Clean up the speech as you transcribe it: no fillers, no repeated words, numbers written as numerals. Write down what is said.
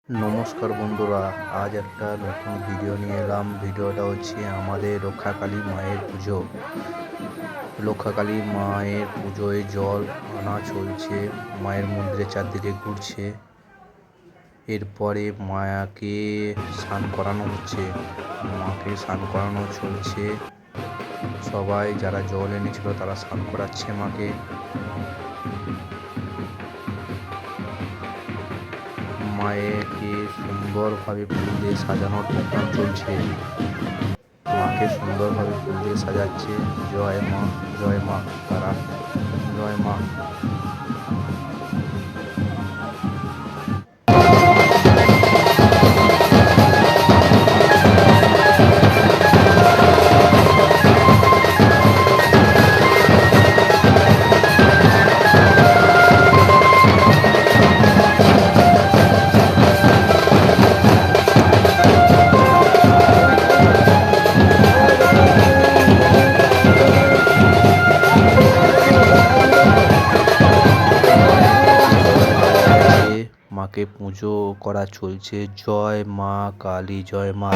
নমস্কার বন্ধুরা, আজ একটা নতুন ভিডিও নিয়ে এলাম। ভিডিওটা হচ্ছে আমাদের রক্ষাকালী মায়ের পুজো। রক্ষাকালী মায়ের পুজোয় জল আনা চলছে, মায়ের মন্দিরের চারদিকে ঘুরছে। এরপরে মাকে স্নান করানো হচ্ছে, মাকে স্নান করানো চলছে। সবাই যারা জল এনেছিল তারা স্নান করাচ্ছে মাকে। মায়েকে সুন্দরভাবে ফুল দিয়ে সাজানোর প্রোগ্রাম চলছে। মাকে সুন্দরভাবে ফুল দিয়ে সাজাচ্ছে। জয় মা, জয় মা তারা, জয় মা। মাকে পুজো করা চলছে। জয় মা কালী, জয় মা।